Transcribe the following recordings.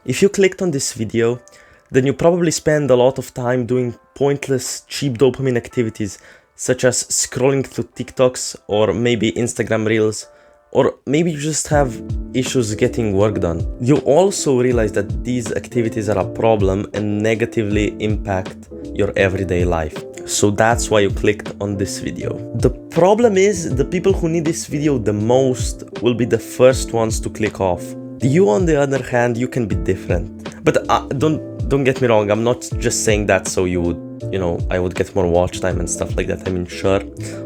If you clicked on this video, then you probably spend a lot of time doing pointless, cheap dopamine activities such as scrolling through TikToks or maybe Instagram Reels, or maybe you just have issues getting work done. You also realize that these activities are a problem and negatively impact your everyday life. So that's why you clicked on this video. The problem is the people who need this video the most will be the first ones to click off. You, on the other hand, you can be different. But don't get me wrong, I'm not just saying that so you would, I would get more watch time and stuff like that. I mean, sure,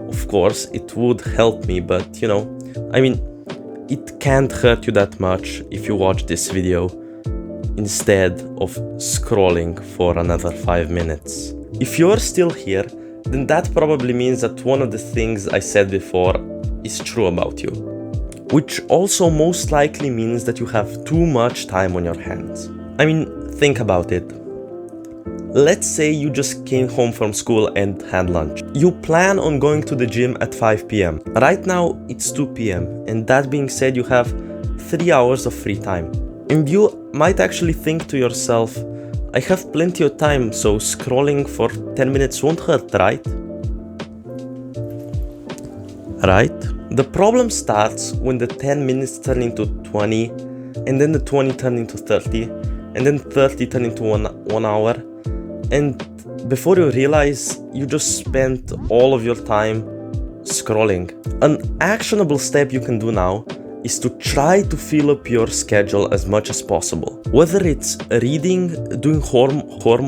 of course, it would help me, but it can't hurt you that much if you watch this video instead of scrolling for another 5 minutes. If you're still here, then that probably means that one of the things I said before is true about you, which also most likely means that you have too much time on your hands. I mean, think about it. Let's say you just came home from school and had lunch. You plan on going to the gym at 5 p.m. Right now, it's 2 p.m. And that being said, you have 3 hours of free time. And you might actually think to yourself, I have plenty of time, so scrolling for 10 minutes won't hurt, right? Right? The problem starts when the 10 minutes turn into 20, and then the 20 turn into 30, and then 30 turn into one hour. And before you realize, you just spent all of your time scrolling. An actionable step you can do now is to try to fill up your schedule as much as possible. Whether it's reading, doing homework, what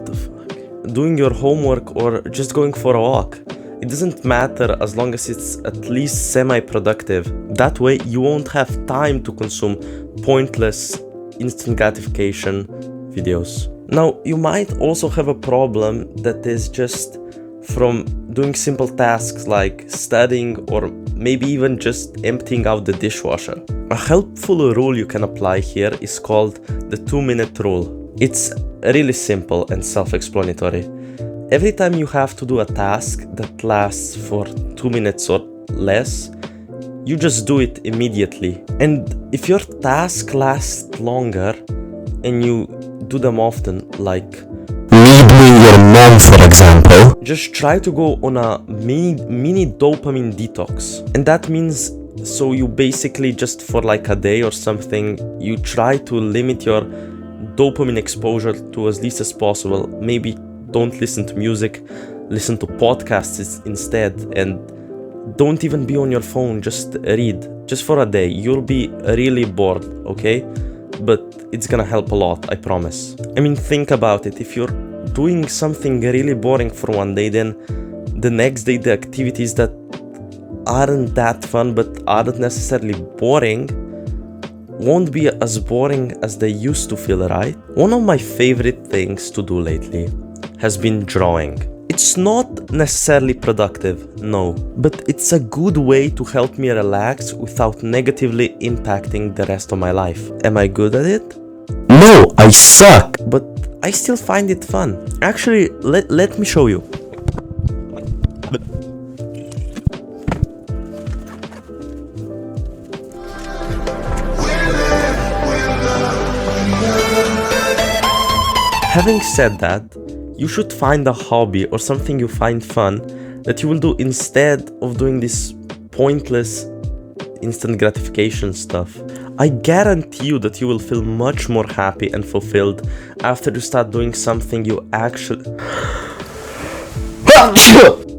the fuck? Doing your homework, or just going for a walk. It doesn't matter as long as it's at least semi-productive. That way you won't have time to consume pointless instant gratification videos. Now, you might also have a problem that is just from doing simple tasks like studying or maybe even just emptying out the dishwasher. A helpful rule you can apply here is called the 2-minute rule. It's really simple and self-explanatory. Every time you have to do a task that lasts for 2 minutes or less, you just do it immediately. And if your task lasts longer and you do them often, like reading your mom, for example, just try to go on a mini dopamine detox. And that means, so you basically just for like a day or something, you try to limit your dopamine exposure to as least as possible. Maybe don't listen to music, listen to podcasts instead, and don't even be on your phone, just read. Just for a day. You'll be really bored, okay? But it's gonna help a lot, I promise. I mean, think about it. If you're doing something really boring for one day, then the next day the activities that aren't that fun but aren't necessarily boring won't be as boring as they used to feel, right? One of my favorite things to do lately has been drawing. It's not necessarily productive, no, but it's a good way to help me relax without negatively impacting the rest of my life. Am I good at it? No, I suck. But I still find it fun. Actually, let me show you. Having said that, you should find a hobby or something you find fun that you will do instead of doing this pointless instant gratification stuff. I guarantee you that you will feel much more happy and fulfilled after you start doing something you actually...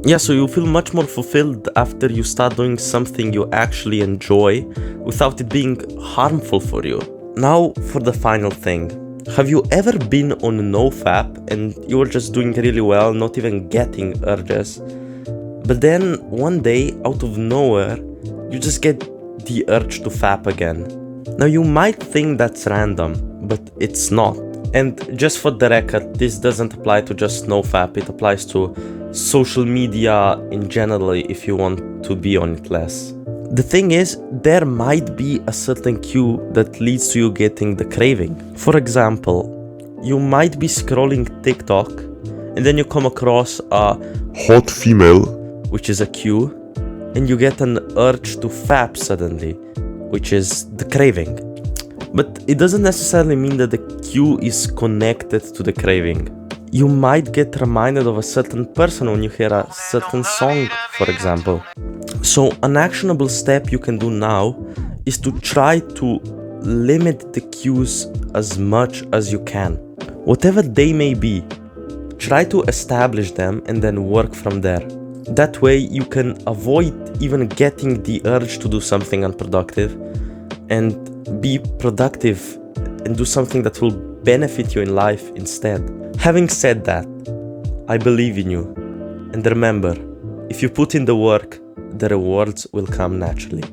Yeah, so you'll feel much more fulfilled after you start doing something you actually enjoy without it being harmful for you. Now for the final thing. Have you ever been on NoFap and you were just doing really well, not even getting urges, but then one day, out of nowhere, you just get the urge to fap again? Now you might think that's random, but it's not. And just for the record, this doesn't apply to just NoFap, it applies to social media in general if you want to be on it less. The thing is, there might be a certain cue that leads to you getting the craving. For example, you might be scrolling TikTok and then you come across a hot female, which is a cue, and you get an urge to fap suddenly, which is the craving. But it doesn't necessarily mean that the cue is connected to the craving. You might get reminded of a certain person when you hear a certain song, for example. So an actionable step you can do now is to try to limit the cues as much as you can. Whatever they may be, try to establish them and then work from there. That way you can avoid even getting the urge to do something unproductive and be productive and do something that will benefit you in life instead. Having said that, I believe in you. And remember, if you put in the work, the rewards will come naturally.